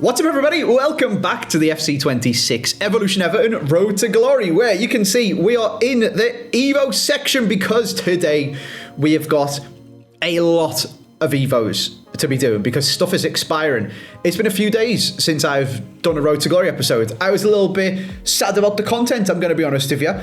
What's up, everybody? Welcome back to the FC26 Evolution Everton Road to Glory, where you can see we are in the EVO section because today we have got a lot of EVOs to be doing because stuff is expiring. It's been a few days since I've done a Road to Glory episode. I was a little bit sad about the content, I'm going to be honest with you.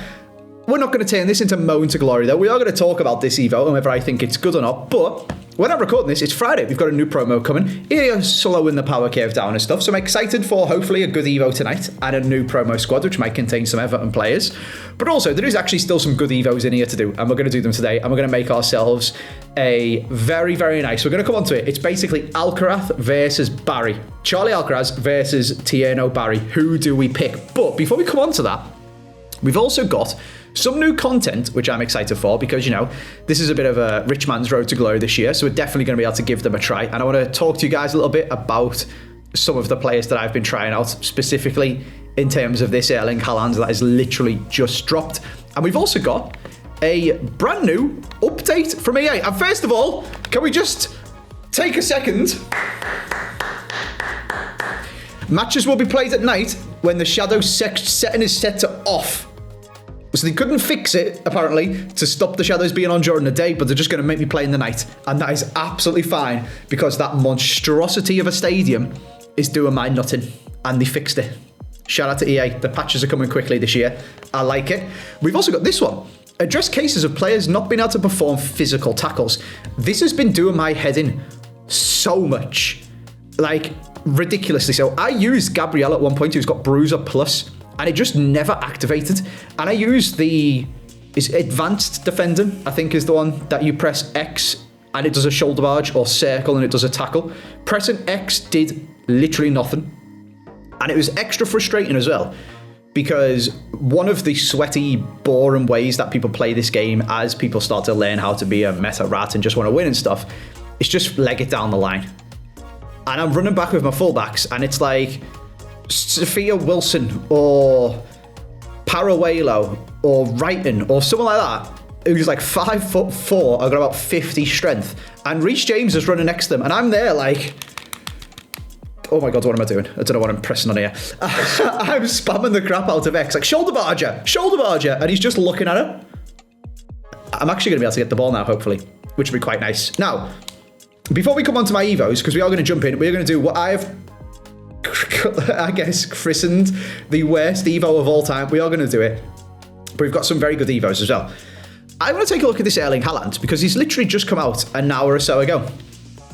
We're not going to turn this into Moan to Glory, though. We are going to talk about this EVO and whether I think it's good or not, but when I'm recording this, it's Friday. We've got a new promo coming. It's slowing the power curve down and stuff, so I'm excited for hopefully a good EVO tonight and a new promo squad, which might contain some Everton players. But also, there is actually still some good EVOs in here to do, and we're going to do them today, and we're going to make ourselves a very, very nice. We're going to come on to it. It's basically Alcaraz versus Barry. Charlie Alcaraz versus Tierno Barry. Who do we pick? But before we come on to that, we've also got some new content, which I'm excited for because, you know, this is a bit of a rich man's road to glory this year, so we're definitely going to be able to give them a try. And I want to talk to you guys a little bit about some of the players that I've been trying out, specifically in terms of this Erling Haalands that is literally just dropped. And we've also got a brand new update from EA. And first of all, can we just take a second? Matches will be played at night when the shadow setting is set to off. So they couldn't fix it, apparently, to stop the shadows being on during the day, but they're just going to make me play in the night. And that is absolutely fine, because that monstrosity of a stadium is doing my nutting. And they fixed it. Shout out to EA. The patches are coming quickly this year. I like it. We've also got this one. Address cases of players not being able to perform physical tackles. This has been doing my head in so much. Like, ridiculously so. I used Gabriel at one point, who's got Bruiser Plus, and it just never activated. And I used the Advanced Defender, I think is the one that you press X and it does a shoulder barge, or circle and it does a tackle. Pressing X did literally nothing. And it was extra frustrating as well, because one of the sweaty, boring ways that people play this game as people start to learn how to be a meta rat and just want to win and stuff, is just leg it down the line. And I'm running back with my fullbacks and it's like Sophia Wilson or Paraguelo or Wrighton or someone like that who's like 5'4", I've got about 50 strength, and Reece James is running next to them, and I'm there like, oh my god, what am I doing? I don't know what I'm pressing on here. I'm spamming the crap out of X, like shoulder barger, and he's just looking at it. I'm actually going to be able to get the ball now, hopefully, which would be quite nice. Now, before we come on to my EVOs, because we are going to jump in, we're going to do what I've, I guess, christened the worst EVO of all time. We are going to do it, but we've got some very good EVOs as well. I want to take a look at this Erling Haaland because he's literally just come out an hour or so ago,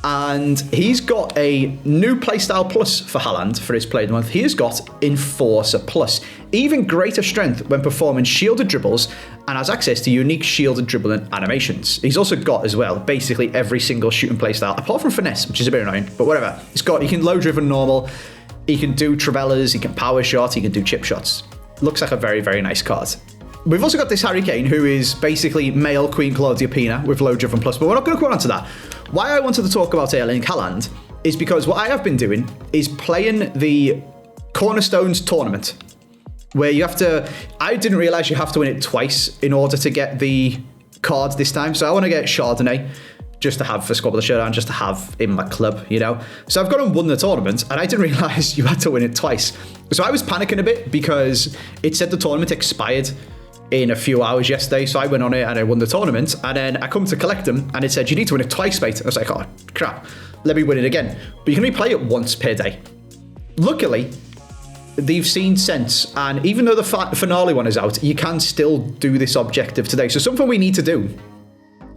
and he's got a new playstyle plus for Haaland for his play of the month. He has got Enforcer Plus, even greater strength when performing shielded dribbles, and has access to unique shielded dribbling animations. He's also got as well basically every single shooting playstyle apart from finesse, which is a bit annoying, but whatever. He's got, he can low driven normal, he can do travellas, he can power shot, he can do chip shots. Looks like a very, very nice card. We've also got this Harry Kane, who is basically male Queen Claudia Pina with low driven plus, but we're not going to go on to that. Why I wanted to talk about Erling Haaland is because what I have been doing is playing the Cornerstones tournament, where you have to, I didn't realize you have to win it twice in order to get the cards this time. So I want to get Chardonnay just to have for Squad of the Showdown, just to have in my club, you know. So I've gone and won the tournament, and I didn't realize you had to win it twice. So I was panicking a bit because it said the tournament expired in a few hours yesterday. So I went on it and I won the tournament, and then I come to collect them and it said, you need to win it twice, mate. I was like, oh crap, let me win it again. But you can only play it once per day. Luckily, they've seen sense, and even though the finale one is out, you can still do this objective today. So something we need to do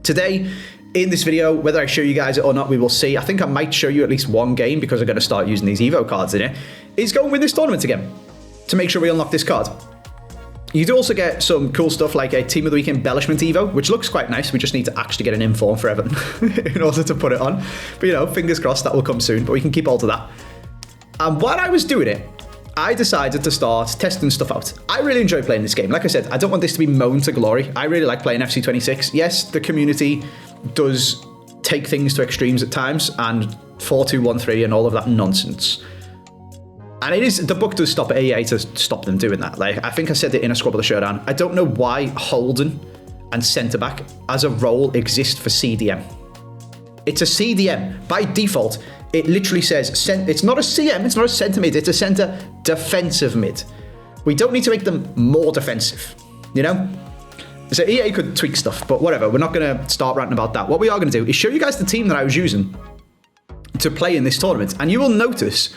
today in this video, whether I show you guys it or not, we will see. I think I might show you at least one game because I'm going to start using these EVO cards in it, is go and win this tournament again to make sure we unlock this card. You do also get some cool stuff like a Team of the Week embellishment EVO, which looks quite nice. We just need to actually get an inform for Everton in order to put it on. But, you know, fingers crossed that will come soon, but we can keep all to that. And while I was doing it, I decided to start testing stuff out. I really enjoy playing this game. Like I said, I don't want this to be moan to glory. I really like playing FC26. Yes, the community does take things to extremes at times, and 4-2-1-3 and all of that nonsense. And it is, the book does stop at EA to stop them doing that. Like, I think I said it in a Squad of the Showdown. I don't know why Holden and centre-back as a role exist for CDM. It's a CDM. By default, It literally says, it's not a CM, it's not a centre mid, it's a centre defensive mid. We don't need to make them more defensive, you know? So EA could tweak stuff, but whatever. We're not going to start ranting about that. What we are going to do is show you guys the team that I was using to play in this tournament. And you will notice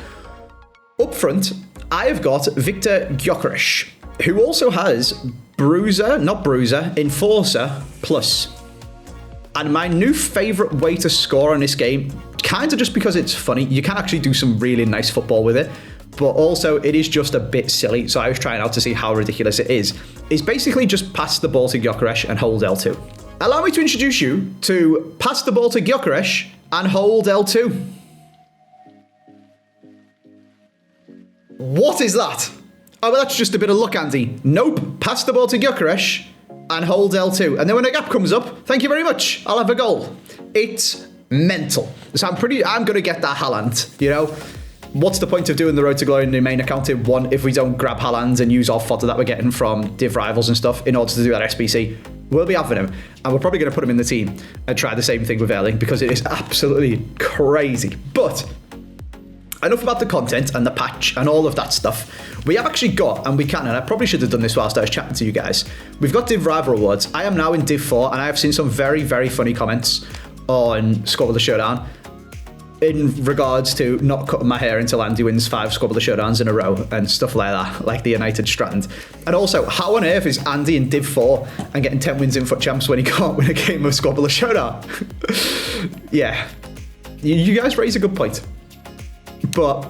up front, I have got Viktor Gyökeres, who also has Enforcer Plus. And my new favourite way to score on this game, kind of just because it's funny, you can actually do some really nice football with it, but also it is just a bit silly, so I was trying out to see how ridiculous it is basically just pass the ball to Gyökeres and hold L2. Allow me to introduce you to pass the ball to Gyökeres and hold L2. What is that? Oh, well, that's just a bit of luck, Andy. Nope, pass the ball to Gyökeres and hold L2. And then when a gap comes up, thank you very much, I'll have a goal. It's mental. So I'm going to get that Haaland, you know? What's the point of doing the Road to Glory in the main account in one if we don't grab Haalands and use our fodder that we're getting from Div Rivals and stuff in order to do that SBC? We'll be having him, and we're probably going to put him in the team and try the same thing with Erling because it is absolutely crazy. But enough about the content and the patch and all of that stuff. We have actually got, and we can, and I probably should have done this whilst I was chatting to you guys, we've got Div Rival Awards. I am now in Div 4, and I have seen some very, very funny comments on Squad of the Showdown in regards to not cutting my hair until Andy wins 5 Squad of the Showdowns in a row and stuff like that, like the United Stratton. And also, how on earth is Andy in Div 4 and getting 10 wins in FUT Champs when he can't win a game of Squad of the Showdown? Yeah, you guys raise a good point. But,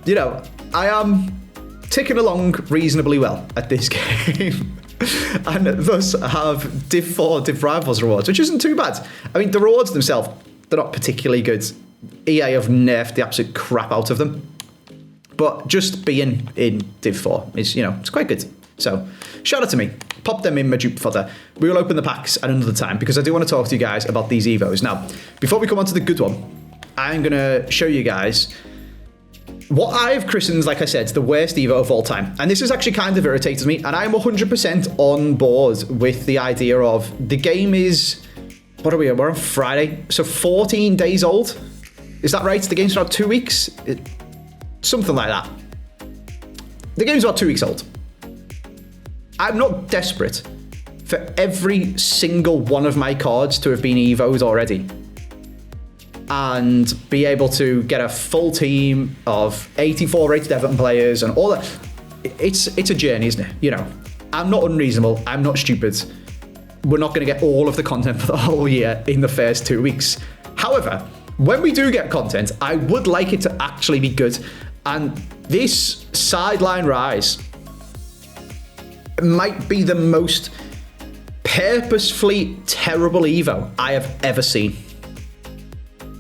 you know, I am ticking along reasonably well at this game. And thus have Div 4 Div Rivals rewards, which isn't too bad. I mean, the rewards themselves, they're not particularly good. EA have nerfed the absolute crap out of them. But just being in Div 4 is, you know, it's quite good. So, shout out to me. Pop them in my dupe fodder. We will open the packs at another time because I do want to talk to you guys about these EVOs. Now, before we come on to the good one, I'm going to show you guys what I've christened, like I said, the worst EVO of all time. And this has actually kind of irritated me. And I'm 100% on board with the idea of the game is, what are we on? We're on Friday. So 14 days old. Is that right? The game's about 2 weeks? Something like that. The game's about 2 weeks old. I'm not desperate for every single one of my cards to have been EVOs already and be able to get a full team of 84 rated Everton players and all that. It's a journey, isn't it? You know, I'm not unreasonable. I'm not stupid. We're not going to get all of the content for the whole year in the first 2 weeks. However, when we do get content, I would like it to actually be good. And this sideline rise might be the most purposefully terrible EVO I have ever seen.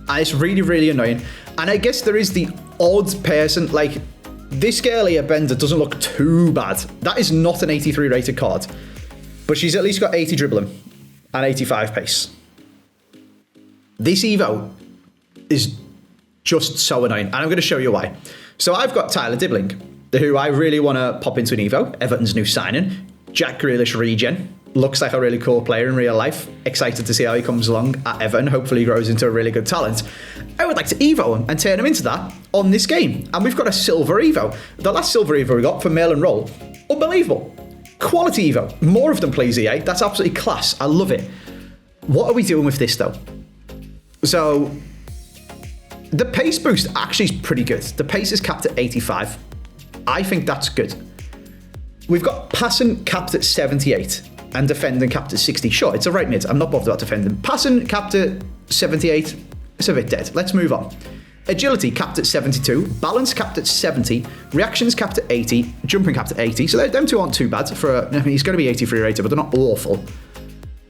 And it's really, really annoying. And I guess there is the odd person, like this girl here, Bender, doesn't look too bad. That is not an 83 rated card. But she's at least got 80 dribbling and 85 pace. This EVO is just so annoying. And I'm going to show you why. So I've got Tyler Dibbling, who I really want to pop into an EVO. Everton's new signing. Jack Grealish regen. Looks like a really cool player in real life. Excited to see how he comes along at Everton. Hopefully he grows into a really good talent. I would like to EVO him and turn him into that on this game. And we've got a silver EVO. The last silver EVO we got for Mail and Roll. Unbelievable. Quality EVO. More of them, please, EA. That's absolutely class. I love it. What are we doing with this, though? So, the pace boost actually is pretty good. The pace is capped at 85. I think that's good. We've got passing capped at 78 and defending capped at 60. Sure, it's a right mid. I'm not bothered about defending. Passing capped at 78. It's a bit dead. Let's move on. Agility capped at 72. Balance capped at 70. Reactions capped at 80. Jumping capped at 80. So them two aren't too bad. I mean, he's going to be 83 rated, but they're not awful.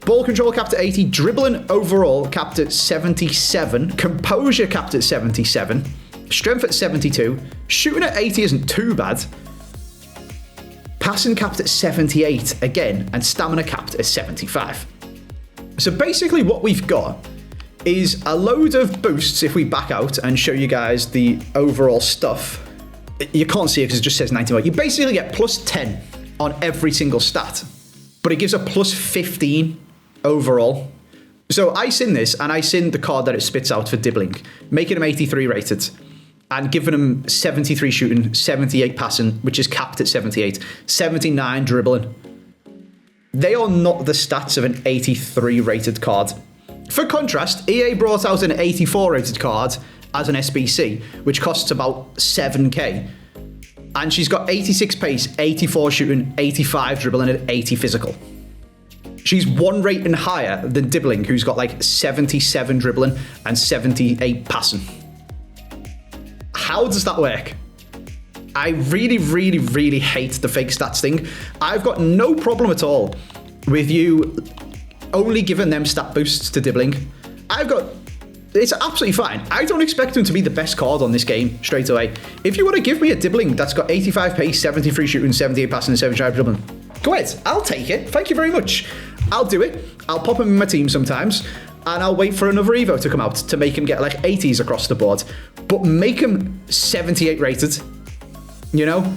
Ball control capped at 80. Dribbling overall capped at 77. Composure capped at 77. Strength at 72. Shooting at 80 isn't too bad. Passing capped at 78 again, and stamina capped at 75. So basically what we've got is a load of boosts if we back out and show you guys the overall stuff. You can't see it because it just says 91. You basically get plus 10 on every single stat, but it gives a plus 15 overall, So I seen this, and I seen the card that it spits out for Dibbling, making him 83 rated, and giving him 73 shooting, 78 passing, which is capped at 78, 79 dribbling. They are not the stats of an 83 rated card. For contrast, EA brought out an 84 rated card as an SBC, which costs about 7k. And she's got 86 pace, 84 shooting, 85 dribbling, and 80 physical. She's one rating higher than Dibbling, who's got like 77 dribbling and 78 passing. How does that work? I really, really, really hate the fake stats thing. I've got no problem at all with you only giving them stat boosts to Dibbling. It's absolutely fine. I don't expect him to be the best card on this game straight away. If you want to give me a Dibbling that's got 85 pace, 73 shooting, 78 passing, and 75 dribbling, go ahead. I'll take it. Thank you very much. I'll do it. I'll pop him in my team sometimes, and I'll wait for another Evo to come out to make him get like 80s across the board. But make him 78 rated, you know?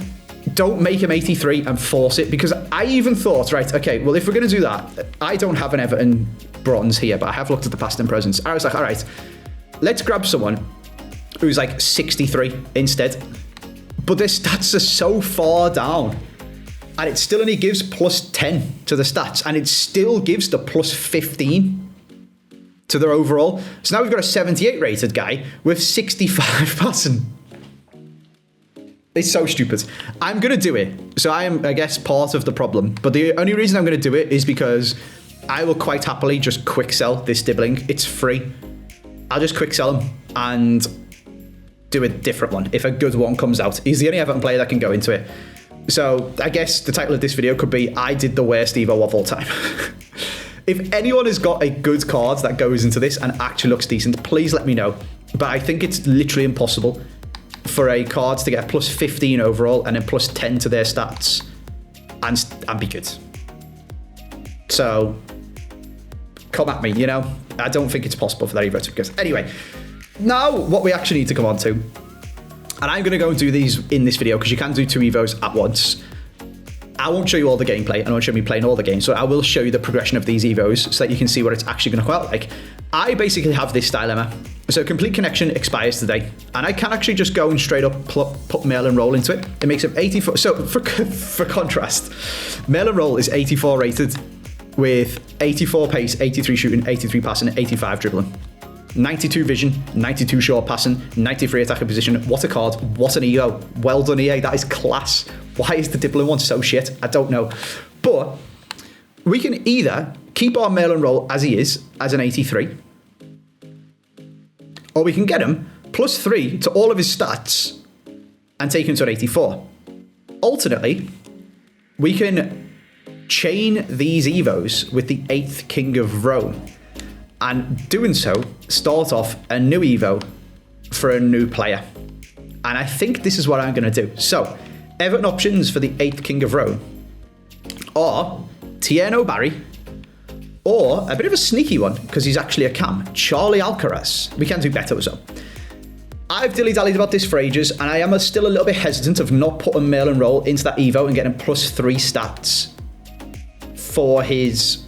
Don't make him 83 and force it, because I even thought, right, okay, well, if we're going to do that, I don't have an Everton bronze here, but I have looked at the past and presents. I was like, all right, let's grab someone who's like 63 instead. But their stats are so far down, and it still only gives plus 10 to the stats, and it still gives the plus 15 to their overall. So now we've got a 78 rated guy with 65 passing. It's so stupid. I'm going to do it. So I am, I guess, part of the problem. But the only reason I'm going to do it is because I will quite happily just quick sell this Dibbling. It's free. I'll just quick sell him and do a different one if a good one comes out. He's the only Everton player that can go into it. So I guess the title of this video could be, I did the worst Evo of all time. If anyone has got a good card that goes into this and actually looks decent, please let me know. But I think it's literally impossible for a card to get plus 15 overall and then plus 10 to their stats and be good. So come at me, you know? I don't think it's possible for that Evo to be good. Anyway, now what we actually need to come on to, and I'm going to go and do these in this video because you can do 2 Evos at once. I won't show you all the gameplay, and I won't show me playing all the games, so I will show you the progression of these Evos so that you can see what it's actually going to come out like. I basically have this dilemma. So complete connection expires today, and I can actually just go and straight up put mail and roll into it. It makes it 84. So for contrast, mail and roll is 84 rated with 84 pace, 83 shooting, 83 passing, 85 dribbling. 92 vision, 92 short passing, 93 attacking position. What a card, what an EO. Well done, EA, that is class. Why is the Dibbling one so shit? I don't know. But we can either keep our mail and roll as he is, as an 83, or we can get him plus 3 to all of his stats and take him to an 84. Alternately, we can chain these Evos with the 8th King of Rome, and doing so, start off a new Evo for a new player. And I think this is what I'm going to do. So, Everton options for the 8th King of Rome are Tierno Barry, or a bit of a sneaky one, because he's actually a cam, Charlie Alcaraz. We can do better as well. I've dilly-dallied about this for ages, and I am still a little bit hesitant of not putting mail and roll into that Evo and getting plus 3 stats for his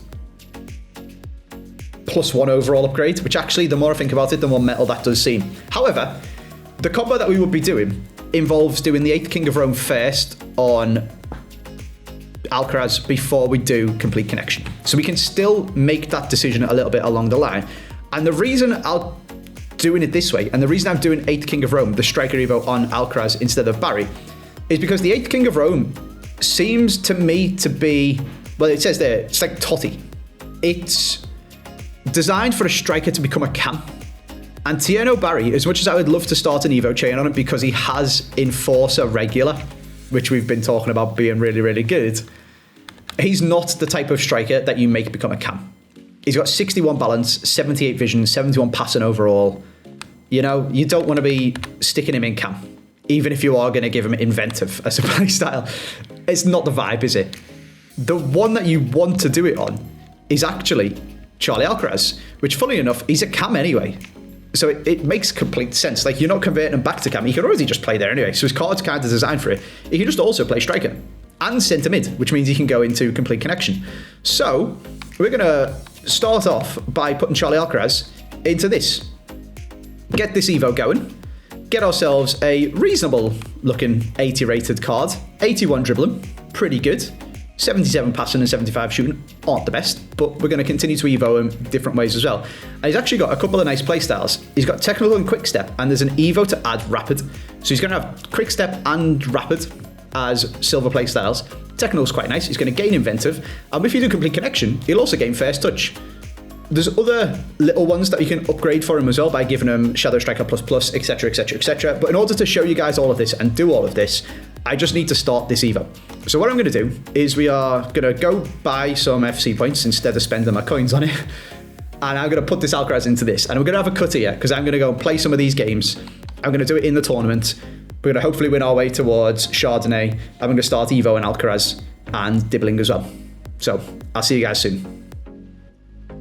plus 1 overall upgrade, which actually, the more I think about it, the more metal that does seem. However, the combo that we would be doing involves doing the 8th King of Rome first on Alcaraz before we do complete connection. So we can still make that decision a little bit along the line. And the reason I'm doing it this way, and the reason I'm doing 8th King of Rome, the striker Evo, on Alcaraz instead of Barry, is because the 8th King of Rome seems to me to be, well, it says there, it's like Totti. It's designed for a striker to become a cam. And Tierno Barry, as much as I would love to start an Evo chain on him because he has Enforcer regular, which we've been talking about being really, really good, he's not the type of striker that you make become a cam. He's got 61 balance, 78 vision, 71 passing overall. You know, you don't want to be sticking him in cam, even if you are going to give him inventive as a play style. It's not the vibe, is it? The one that you want to do it on is actually Charlie Alcaraz, which, funny enough, he's a cam anyway. So it makes complete sense. Like, you're not converting him back to cam. He can already just play there anyway. So his card's kind of designed for it. He can just also play striker and centre mid, which means he can go into complete connection. So we're going to start off by putting Charlie Alcaraz into this. Get this Evo going. Get ourselves a reasonable looking 80 rated card. 81 dribbling, pretty good. 77 passing and 75 shooting aren't the best, but we're going to continue to Evo him different ways as well. And he's actually got a couple of nice play styles. He's got technical and quick step, and there's an Evo to add rapid. So he's going to have quick step and rapid as silver play styles. Technical's quite nice. He's going to gain inventive, and if you do complete connection, he'll also gain first touch. There's other little ones that you can upgrade for him as well by giving him Shadow Striker++, etc, etc, etc. But in order to show you guys all of this and do all of this, I just need to start this Evo. So what I'm going to do is we are going to go buy some FC points instead of spending my coins on it. And I'm going to put this Alcaraz into this. And I'm going to have a cut here because I'm going to go and play some of these games. I'm going to do it in the tournament. We're going to hopefully win our way towards Chardonnay. I'm going to start Evo and Alcaraz and Dibbling as well. So I'll see you guys soon.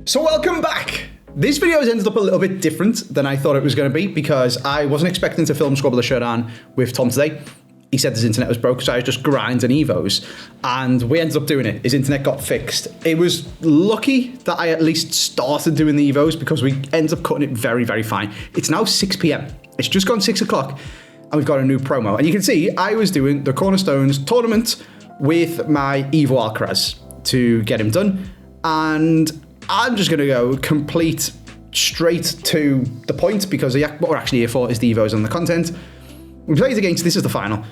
So welcome back. This video has ended up a little bit different than I thought it was going to be because I wasn't expecting to film Squabble the Showdown with Tom today. He said his internet was broke, so I was just grinding Evos, and we ended up doing it. His internet got fixed. It was lucky that I at least started doing the Evos because we ended up cutting it very, very fine. It's now 6 p.m. It's just gone 6 o'clock, and we've got a new promo. And you can see I was doing the Cornerstones tournament with my Evo Alcaraz to get him done, and I'm just going to go complete straight to the point because what we're actually here for is the Evos and the content. We played against, this is the final.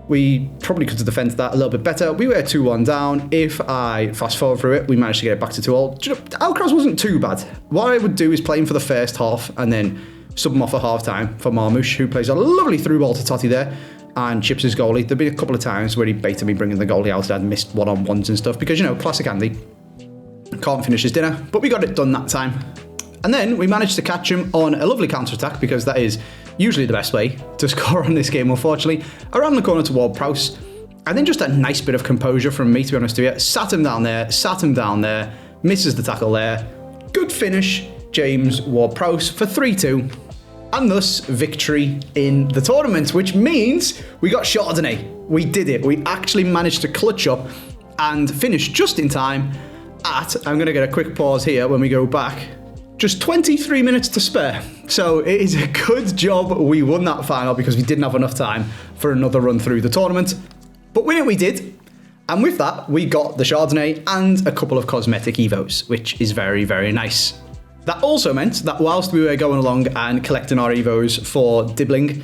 We probably could have defended that a little bit better. We were 2-1 down. If I fast forward through it, we managed to get it back to 2-all. Alcaraz wasn't too bad. What I would do is play him for the first half and then sub him off at half time for Marmouche, who plays a lovely through ball to Totti there and chips his goalie. There'd been a couple of times where he baited me bringing the goalie out and I'd missed one-on-ones and stuff because, you know, classic Andy. Can't finish his dinner, but we got it done that time. And then we managed to catch him on a lovely counter-attack because that is usually the best way to score on this game, unfortunately. Around the corner toward Prowse. And then just a nice bit of composure from me, to be honest with you. Sat him down there, misses the tackle there. Good finish, James Ward-Prowse for 3-2. And thus, victory in the tournament, which means we got Chardonnay. We did it. We actually managed to clutch up and finish just in time at, I'm going to get a quick pause here when we go back, just 23 minutes to spare. So it is a good job we won that final because we didn't have enough time for another run through the tournament. But win it we did. And with that, we got the Chardonnay and a couple of cosmetic Evos, which is very, very nice. That also meant that whilst we were going along and collecting our Evos for Dibbling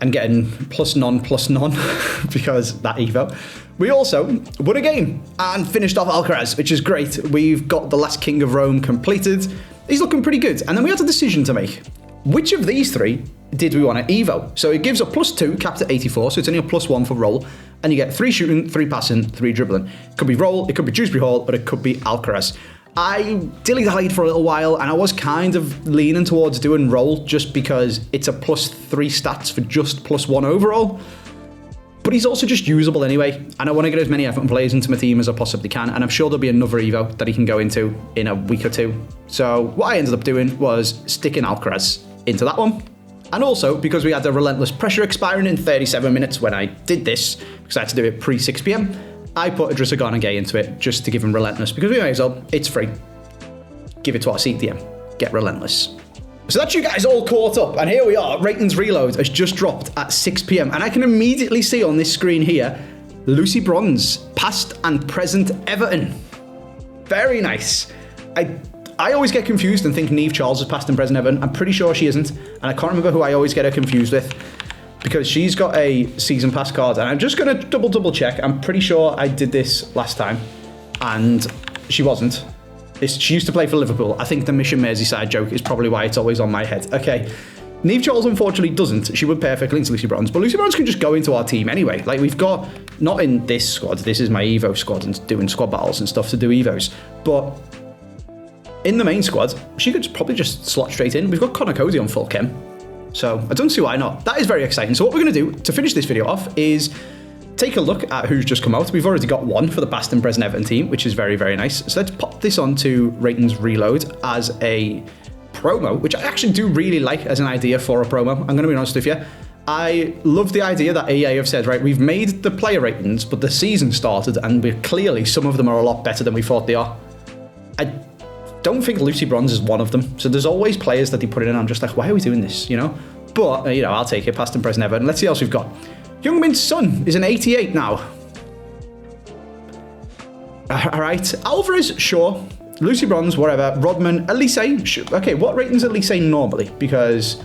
and getting plus none because that Evo, we also won a game and finished off Alcaraz, which is great. We've got the last King of Rome completed. He's looking pretty good. And then we had a decision to make. Which of these three did we want to Evo? So it gives a +2, capped at 84, so it's only a +1 for roll. And you get 3 shooting, 3 passing, 3 dribbling. It could be roll, it could be Dewsbury Hall, but it could be Alcaraz. I dilly-dallied for a little while, and I was kind of leaning towards doing roll just because it's a +3 stats for just +1 overall. But he's also just usable anyway, and I want to get as many Everton players into my team as I possibly can, and I'm sure there'll be another Evo that he can go into in a week or two. So what I ended up doing was sticking Alcaraz into that one. And also, because we had the relentless pressure expiring in 37 minutes when I did this, because I had to do it pre-6 p.m, I put Idrissa Gana Gay into it just to give him relentless, because we may as well, it's free. Give it to our CDM. Get relentless. So that's you guys all caught up, and here we are. Ratings Reload has just dropped at 6 p.m, and I can immediately see on this screen here, Lucy Bronze, past and present Everton. Very nice. I always get confused and think Niamh Charles is past and present Everton. I'm pretty sure she isn't, and I can't remember who I always get her confused with, because she's got a season pass card, and I'm just going to double check. I'm pretty sure I did this last time, and she wasn't. She used to play for Liverpool. I think the Mission Merseyside joke is probably why it's always on my head. Okay, Niamh Charles unfortunately doesn't. She would perfectly into Lucy Bronze, but Lucy Bronze can just go into our team anyway. Like, we've got, not in this squad, this is my Evo squad and doing squad battles and stuff to do Evos, but in the main squad, she could probably just slot straight in. We've got Connor Cody on full chem, so I don't see why not. That is very exciting. So what we're going to do to finish this video off is take a look at who's just come out. We've already got one for the past and present Everton team, which is very, very nice. So let's pop this onto Ratings Reload as a promo, which I actually do really like as an idea for a promo. I'm going to be honest with you. I love the idea that EA have said, right, we've made the player ratings, but the season started, and clearly some of them are a lot better than we thought they are. I don't think Lucy Bronze is one of them. So there's always players that they put in, and I'm just like, why are we doing this, you know? But, you know, I'll take it, past and present ever. And let's see what else we've got. Youngmin's Son is an 88 now. All right. Alvarez, sure. Lucy Bronze, whatever. Rodman, Elise, sure. Okay, what rating's Elise normally? Because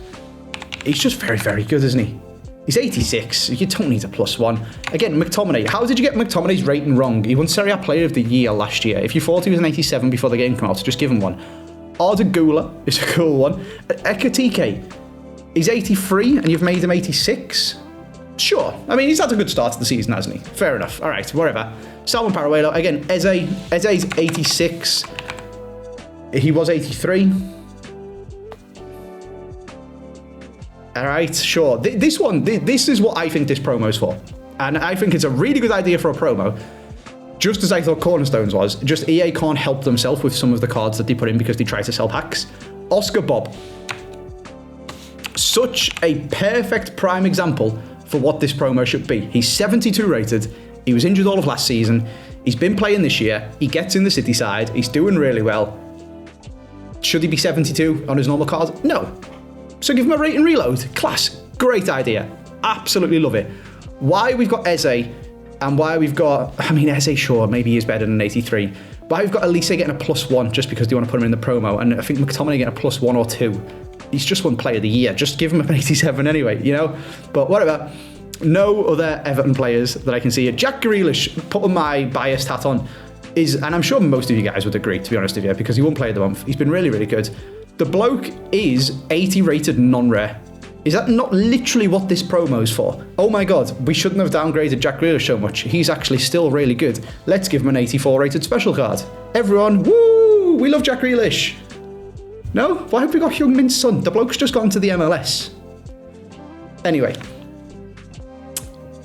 he's just very, very good, isn't he? He's 86. You don't need a +1. Again, McTominay. How did you get McTominay's rating wrong? He won Serie A Player of the Year last year. If you thought he was an 87 before the game came out, just give him one. Arda Güler is a cool one. Ekatike. He's 83 and you've made him 86? Sure. I mean, he's had a good start to the season, hasn't he? Fair enough. All right, whatever. Salman Paraguelo. Again, Eze's 86. He was 83. All right, sure. This is what I think this promo's for. And I think it's a really good idea for a promo. Just as I thought Cornerstones was. Just EA can't help themselves with some of the cards that they put in because they try to sell packs. Oscar Bob. Such a perfect prime example for what this promo should be. He's 72 rated. He was injured all of last season. He's been playing this year. He gets in the City side. He's doing really well. Should he be 72 on his normal card? No. So give him a rate and reload. Class. Great idea. Absolutely love it. Why we've got Eze and why we've got... I mean, Eze, sure, maybe he is better than an 83. Why we've got Elise getting a +1 just because they want to put him in the promo. And I think McTominay getting a +1 or 2. He's just won Player of the Year. Just give him an 87 anyway, you know? But whatever. No other Everton players that I can see. Jack Grealish, putting my biased hat on, is... And I'm sure most of you guys would agree, to be honest with you, because he won Player of the Month. He's been really, really good. The bloke is 80 rated non-rare. Is that not literally what this promo's for? Oh my god, we shouldn't have downgraded Jack Grealish so much. He's actually still really good. Let's give him an 84 rated special card. Everyone, woo! We love Jack Grealish. No? Why have we got Youngmin's Son? The bloke's just gone to the MLS. Anyway.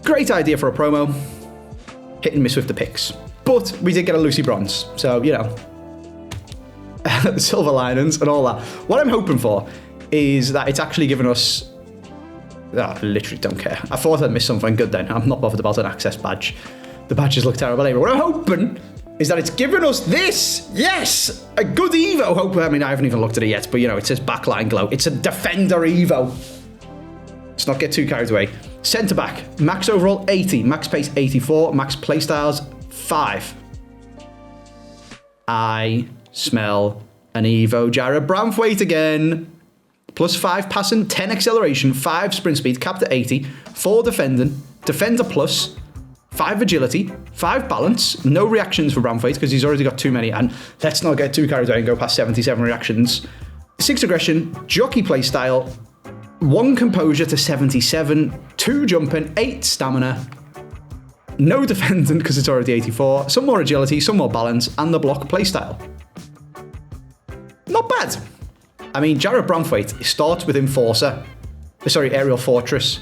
Great idea for a promo. Hit and miss with the picks. But we did get a Lucy Bronze. So, you know. Silver linings and all that. What I'm hoping for is that it's actually given us... I literally don't care. I thought I'd missed something good then. I'm not bothered about an access badge. The badges look terrible anyway. What I'm hoping is that it's given us this. Yes! A good Evo. Hopefully, I mean, I haven't even looked at it yet, but you know, it says Backline Glow. It's a Defender Evo. Let's not get too carried away. Centre back. Max overall 80. Max pace 84. Max playstyles 5. I smell an Evo Jarrod Branthwaite again. +5 passing, 10 acceleration, 5 sprint speed, capped at 80, 4 defending, defender plus, 5 agility, 5 balance, no reactions for Branthwaite because he's already got too many, and let's not get too carried away and go past 77 reactions. 6 aggression, jockey play style, 1 composure to 77, 2 jumping, 8 stamina, no defending because it's already 84, some more agility, some more balance, and the block play style. Not bad. I mean, Jarrod Branthwaite starts with Enforcer. Sorry, Aerial Fortress.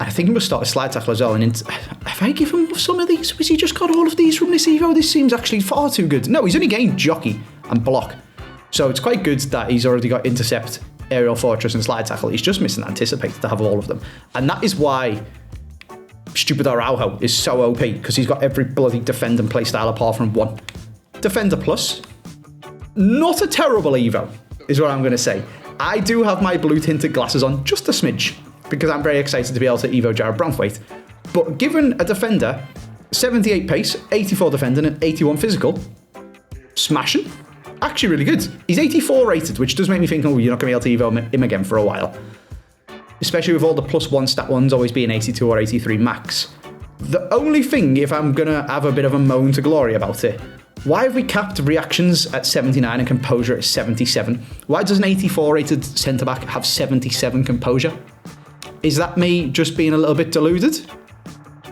I think he must start a slide tackle as well. And have I given him some of these? Has he just got all of these from this Evo? This seems actually far too good. No, he's only gained Jockey and Block. So it's quite good that he's already got Intercept, Aerial Fortress, and Slide Tackle. He's just missing Anticipate to have all of them. And that is why Stupid Araujo is so OP, because he's got every bloody defend and play style apart from 1. Defender Plus. Not a terrible Evo, is what I'm going to say. I do have my blue tinted glasses on, just a smidge, because I'm very excited to be able to Evo Jarrod Branthwaite. But given a defender, 78 pace, 84 defending, and 81 physical, smashing. Actually really good. He's 84 rated, which does make me think, oh, you're not going to be able to Evo him again for a while. Especially with all the +1 stat ones always being 82 or 83 max. The only thing, if I'm going to have a bit of a moan to glory about it, why have we capped reactions at 79 and composure at 77? Why does an 84 rated centre-back have 77 composure? Is that me just being a little bit deluded?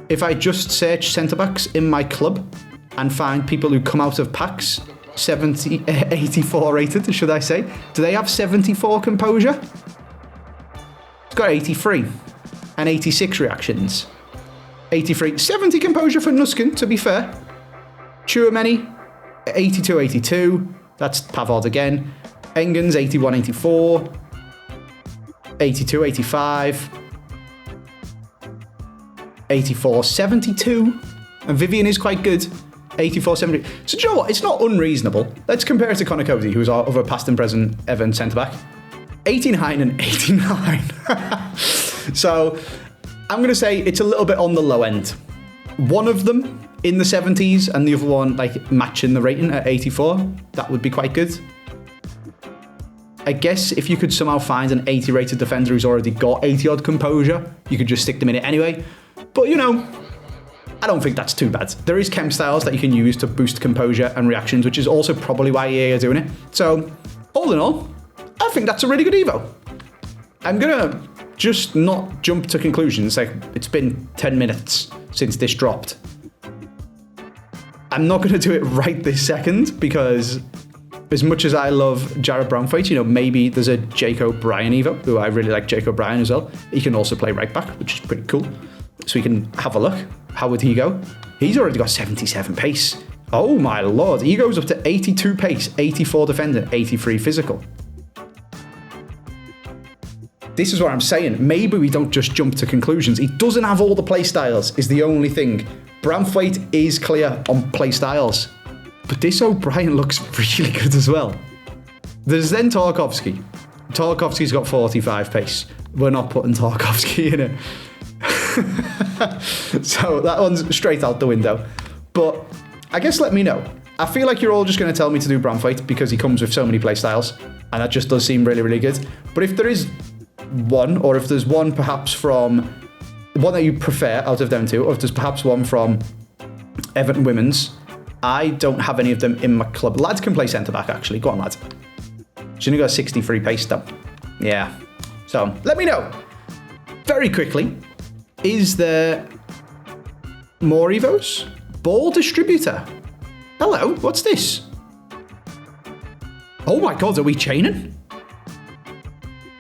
If I just search centre-backs in my club and find people who come out of packs, 84 rated, should I say, do they have 74 composure? It's got 83 and 86 reactions. 83, 70 composure for Nuskin, to be fair. Chouameni, 82, 82. That's Pavard again. Engens, 81, 84. 82, 85. 84, 72. And Vivian is quite good. 84, 70. So do you know what? It's not unreasonable. Let's compare it to Connor Cody, who's our other past and present Everton centre-back. 89 and 89. So I'm going to say it's a little bit on the low end. One of them in the 70s and the other one like matching the rating at 84. That would be quite good. I guess if you could somehow find an 80 rated defender who's already got 80 odd composure, you could just stick them in it anyway. But you know, I don't think that's too bad. There is chem styles that you can use to boost composure and reactions, which is also probably why EA are doing it. So all in all, I think that's a really good Evo. I'm gonna just not jump to conclusions. Like, it's been 10 minutes since this dropped. I'm not gonna do it right this second because as much as I love Jared Brownfight, you know, maybe there's a Jake O'Brien Evo, who I really like Jake O'Brien as well. He can also play right back, which is pretty cool. So we can have a look. How would he go? He's already got 77 pace. Oh my lord. He goes up to 82 pace, 84 defending, 83 physical. This is what I'm saying. Maybe we don't just jump to conclusions. He doesn't have all the play styles, is the only thing. Brownfight is clear on play styles. But this O'Brien looks really good as well. There's then Tarkovsky. Tarkovsky's got 45 pace. We're not putting Tarkovsky in it. So that one's straight out the window. But I guess let me know. I feel like you're all just going to tell me to do Brownfight because he comes with so many play styles. And that just does seem really, really good. But if there is one, or if there's one perhaps from one that you prefer out of them two, or if there's perhaps one from Everton Women's, I don't have any of them in my club. Lads can play centre-back, actually. Go on, lads. She's only got 63 pace, though. Yeah. So, let me know. Very quickly, is there more Evos? Ball distributor. Hello, what's this? Oh my god, are we chaining?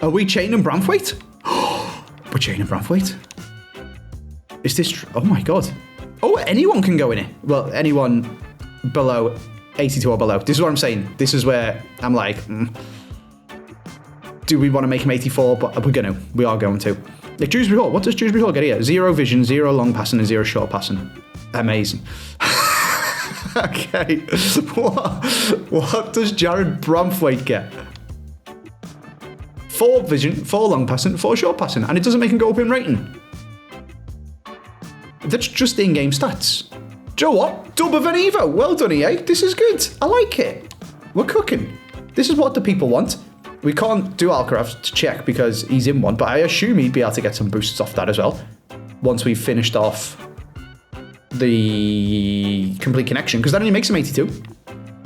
Are we chaining Brownfight? We're chaining Brownfight. Is this... Oh my god. Oh, anyone can go in it. Well, anyone below 82 or below. This is what I'm saying. This is where I'm like, do we want to make him 84? But we are going to. Like Dewsbury Hall. What does Dewsbury Hall get here? 0 vision, 0 long passing, and 0 short passing. Amazing. Okay. What does Jared Brownfight get? 4 vision, 4 long passing, 4 short passing, and it doesn't make him go up in rating. That's just in-game stats. Do you know what? Dub of an Evo. Well done, EA. This is good. I like it. We're cooking. This is what the people want. We can't do Alcaraz to check because he's in one, but I assume he'd be able to get some boosts off that as well once we've finished off the complete connection, because that only makes him 82.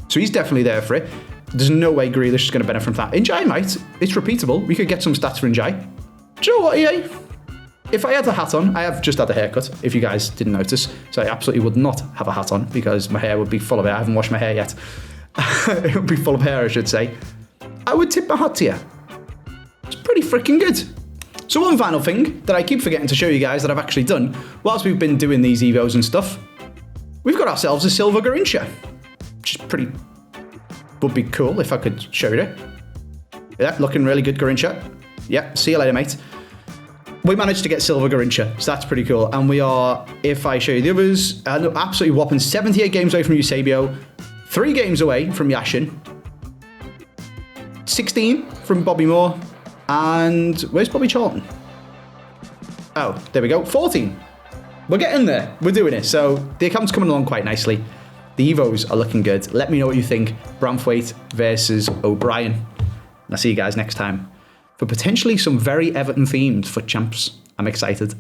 So he's definitely there for it. There's no way Grealish is going to benefit from that. Njai might. It's repeatable. We could get some stats for Njai. Do you know what, EA? If I had a hat on, I have just had a haircut, if you guys didn't notice. So I absolutely would not have a hat on because my hair would be full of it. I haven't washed my hair yet. It would be full of hair, I should say. I would tip my hat to you. It's pretty freaking good. So one final thing that I keep forgetting to show you guys that I've actually done, whilst we've been doing these Evos and stuff, we've got ourselves a silver Garincha, which is pretty, would be cool if I could show you it. Yeah, looking really good, Garincha. Yeah, see you later, mate. We managed to get silver Garincha, so that's pretty cool. And we are, if I show you the others, absolutely whopping 78 games away from Eusebio, 3 games away from Yashin, 16 from Bobby Moore, and where's Bobby Charlton? Oh, there we go, 14. We're getting there. We're doing it. So the account's coming along quite nicely. The Evos are looking good. Let me know what you think. Brownfight versus O'Brien. And I'll see you guys next time for potentially some very Everton themed FUT champs. I'm excited.